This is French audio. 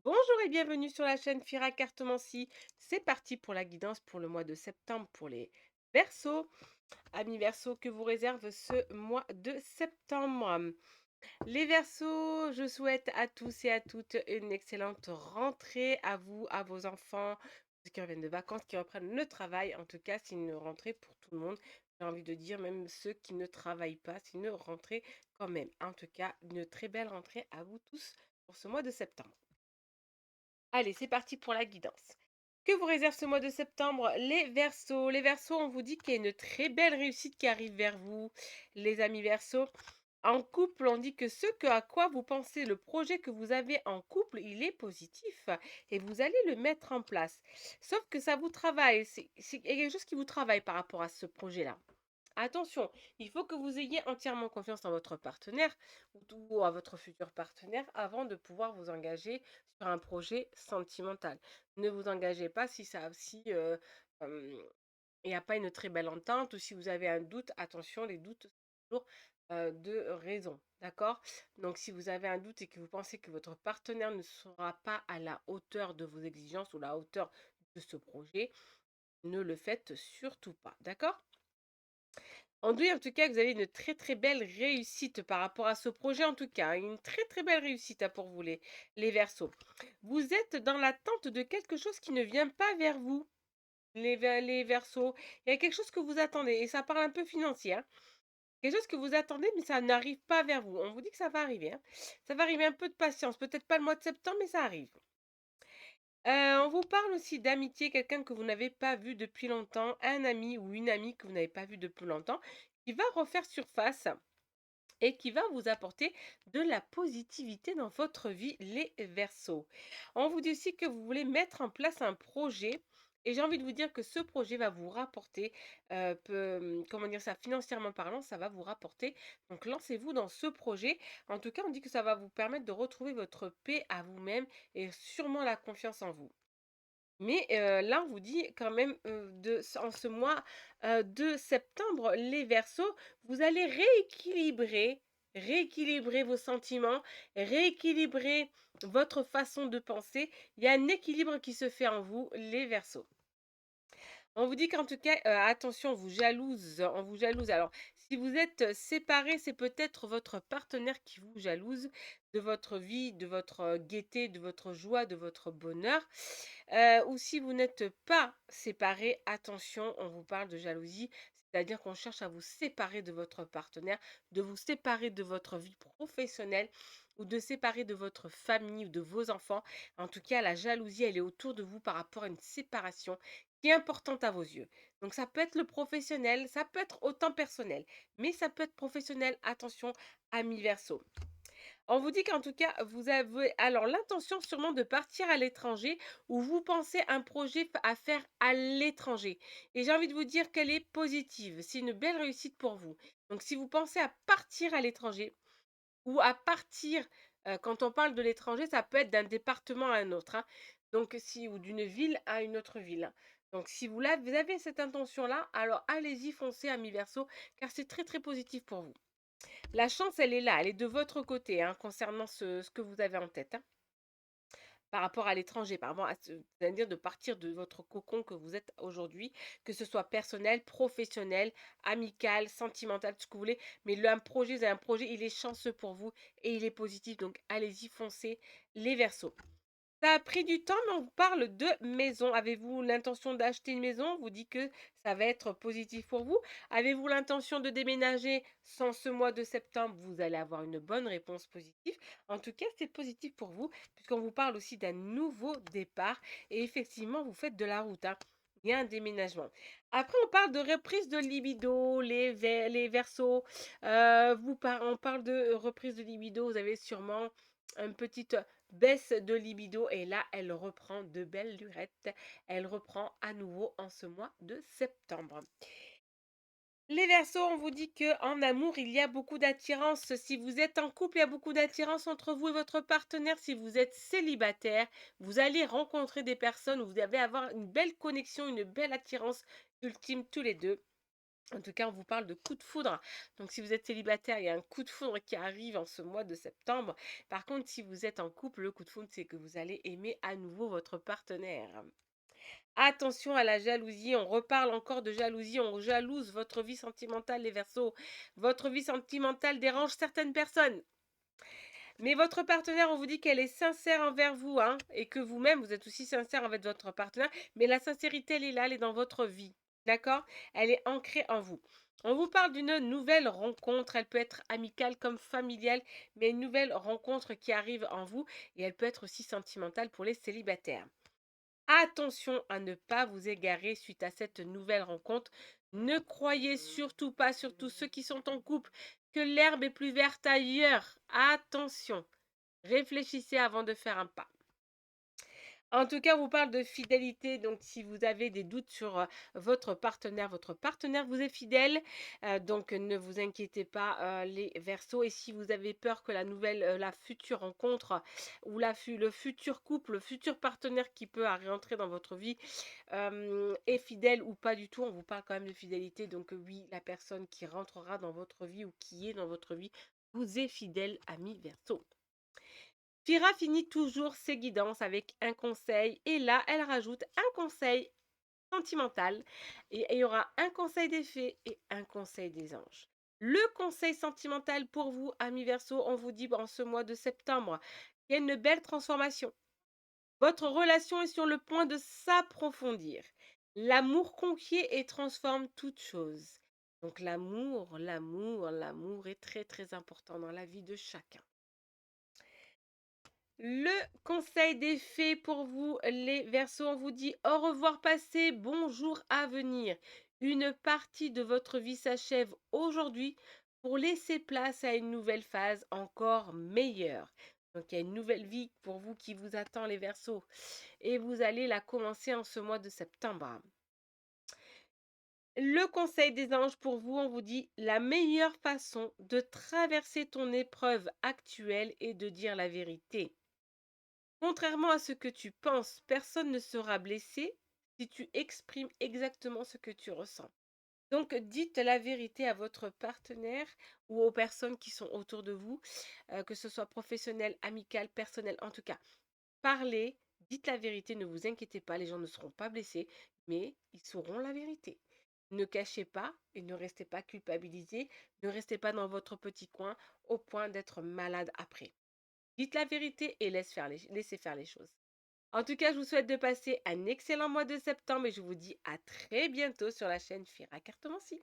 Bonjour et bienvenue sur la chaîne Fira Cartomancie. C'est parti pour la guidance pour le mois de septembre pour les Verseaux. Amis Verseaux, que vous réserve ce mois de septembre? Les Verseaux, je souhaite à tous et à toutes une excellente rentrée, à vous, à vos enfants, ceux qui reviennent de vacances, qui reprennent le travail. En tout cas, c'est une rentrée pour tout le monde. J'ai envie de dire, même ceux qui ne travaillent pas, c'est une rentrée quand même. En tout cas, une très belle rentrée à vous tous pour ce mois de septembre. Allez, c'est parti pour la guidance. Que vous réserve ce mois de septembre les Verseaux? Les Verseaux, on vous dit qu'il y a une très belle réussite qui arrive vers vous, les amis Verseaux. En couple, on dit que à quoi vous pensez, le projet que vous avez en couple, il est positif et vous allez le mettre en place. Sauf que ça vous travaille, c'est quelque chose qui vous travaille par rapport à ce projet-là. Attention, il faut que vous ayez entièrement confiance en votre partenaire ou à votre futur partenaire avant de pouvoir vous engager sur un projet sentimental. Ne vous engagez pas si il n'y a pas une très belle entente ou si vous avez un doute. Attention, les doutes sont toujours de raison. D'accord? Donc, si vous avez un doute et que vous pensez que votre partenaire ne sera pas à la hauteur de vos exigences ou la hauteur de ce projet, ne le faites surtout pas. D'accord? On dit en tout cas que vous avez une très très belle réussite par rapport à ce projet en tout cas, hein, une très très belle réussite pour vous les Verseaux. Vous êtes dans l'attente de quelque chose qui ne vient pas vers vous, les Verseaux. Il y a quelque chose que vous attendez et ça parle un peu financier, hein. Quelque chose que vous attendez mais ça n'arrive pas vers vous. On vous dit que ça va arriver, hein. Ça va arriver, un peu de patience, peut-être pas le mois de septembre mais ça arrive. On vous parle aussi d'amitié, quelqu'un que vous n'avez pas vu depuis longtemps, un ami ou une amie que vous n'avez pas vu depuis longtemps, qui va refaire surface et qui va vous apporter de la positivité dans votre vie, les Verseaux. On vous dit aussi que vous voulez mettre en place un projet. Et j'ai envie de vous dire que ce projet va vous rapporter, comment dire ça, financièrement parlant, ça va vous rapporter. Donc lancez-vous dans ce projet. En tout cas, on dit que ça va vous permettre de retrouver votre paix à vous-même et sûrement la confiance en vous. Mais là, on vous dit quand même, en ce mois, de septembre, les Verseaux, vous allez rééquilibrer vos sentiments, rééquilibrer votre façon de penser. Il y a un équilibre qui se fait en vous, les Verseaux. On vous dit qu'en tout cas, attention, on vous jalouse. Alors, si vous êtes, séparés, c'est peut-être votre partenaire qui vous jalouse de votre vie, de votre, gaieté, de votre joie, de votre bonheur. Ou si vous n'êtes pas séparés, attention, on vous parle de jalousie, c'est-à-dire qu'on cherche à vous séparer de votre partenaire, de vous séparer de votre vie professionnelle ou de séparer de votre famille ou de vos enfants. En tout cas, la jalousie, elle est autour de vous par rapport à une séparation qui est importante à vos yeux. Donc ça peut être le professionnel, ça peut être autant personnel, mais ça peut être professionnel. Attention, amis Verseau. On vous dit qu'en tout cas, vous avez alors l'intention sûrement de partir à l'étranger ou vous pensez un projet à faire à l'étranger. Et j'ai envie de vous dire qu'elle est positive. C'est une belle réussite pour vous. Donc si vous pensez à partir à l'étranger ou à partir, quand on parle de l'étranger, ça peut être d'un département à un autre, hein. Donc si ou d'une ville à une autre ville, hein. Donc si vous avez cette intention-là, alors allez-y, foncez, amis Verseau, car c'est très, très positif pour vous. La chance, elle est là, elle est de votre côté, hein, concernant ce que vous avez en tête, hein, par rapport à l'étranger, par rapport à c'est-à-dire de partir de votre cocon que vous êtes aujourd'hui, que ce soit personnel, professionnel, amical, sentimental, tout ce que vous voulez. Mais un projet, vous avez un projet, il est chanceux pour vous et il est positif. Donc allez-y, foncez, les Verseaux. Ça a pris du temps, mais on vous parle de maison. Avez-vous l'intention d'acheter une maison? On vous dit que ça va être positif pour vous. Avez-vous l'intention de déménager sans ce mois de septembre? Vous allez avoir une bonne réponse positive. En tout cas, c'est positif pour vous, puisqu'on vous parle aussi d'un nouveau départ. Et effectivement, vous faites de la route, hein. Il y a un déménagement. Après, on parle de reprise de libido, les Verseaux. On parle de reprise de libido. Vous avez sûrement une petite baisse de libido et là, elle reprend de belles lurettes. Elle reprend à nouveau en ce mois de septembre. Les Verseaux, on vous dit que en amour, il y a beaucoup d'attirance. Si vous êtes en couple, il y a beaucoup d'attirance entre vous et votre partenaire. Si vous êtes célibataire, vous allez rencontrer des personnes où vous allez avoir une belle connexion, une belle attirance ultime tous les deux. En tout cas, on vous parle de coup de foudre. Donc, si vous êtes célibataire, il y a un coup de foudre qui arrive en ce mois de septembre. Par contre, si vous êtes en couple, le coup de foudre, c'est que vous allez aimer à nouveau votre partenaire. Attention à la jalousie, on reparle encore de jalousie, on jalouse votre vie sentimentale, les Verseaux. Votre vie sentimentale dérange certaines personnes. Mais votre partenaire, on vous dit qu'elle est sincère envers vous, hein, et que vous-même, vous êtes aussi sincère envers votre partenaire. Mais la sincérité, elle est là, elle est dans votre vie. D'accord? Elle est ancrée en vous. On vous parle d'une nouvelle rencontre. Elle peut être amicale comme familiale, mais une nouvelle rencontre qui arrive en vous. Et elle peut être aussi sentimentale pour les célibataires. Attention à ne pas vous égarer suite à cette nouvelle rencontre. Ne croyez surtout pas, surtout ceux qui sont en couple, que l'herbe est plus verte ailleurs. Attention, réfléchissez avant de faire un pas. En tout cas, on vous parle de fidélité. Donc, si vous avez des doutes sur votre partenaire vous est fidèle. Donc, ne vous inquiétez pas, les Verseaux. Et si vous avez peur que la future rencontre ou le futur couple, le futur partenaire qui peut rentrer dans votre vie est fidèle ou pas du tout, on vous parle quand même de fidélité. Donc, oui, la personne qui rentrera dans votre vie ou qui est dans votre vie vous est fidèle, ami Verseau. Fira finit toujours ses guidances avec un conseil et là, elle rajoute un conseil sentimental et il y aura un conseil des fées et un conseil des anges. Le conseil sentimental pour vous, amis Verseau, on vous dit en ce mois de septembre, il y a une belle transformation. Votre relation est sur le point de s'approfondir. L'amour conquiert et transforme toute chose. Donc l'amour est très très important dans la vie de chacun. Le conseil des fées pour vous, les Verseaux, on vous dit au revoir passé, bonjour à venir. Une partie de votre vie s'achève aujourd'hui pour laisser place à une nouvelle phase encore meilleure. Donc il y a une nouvelle vie pour vous qui vous attend, les Verseaux, et vous allez la commencer en ce mois de septembre. Le conseil des anges pour vous, on vous dit la meilleure façon de traverser ton épreuve actuelle est de dire la vérité. Contrairement à ce que tu penses, personne ne sera blessé si tu exprimes exactement ce que tu ressens. Donc, dites la vérité à votre partenaire ou aux personnes qui sont autour de vous, que ce soit professionnel, amical, personnel, en tout cas. Parlez, dites la vérité, ne vous inquiétez pas, les gens ne seront pas blessés, mais ils sauront la vérité. Ne cachez pas et ne restez pas culpabilisés, ne restez pas dans votre petit coin au point d'être malade après. Dites la vérité et laissez faire les choses. En tout cas, je vous souhaite de passer un excellent mois de septembre et je vous dis à très bientôt sur la chaîne Fira Cartomancie.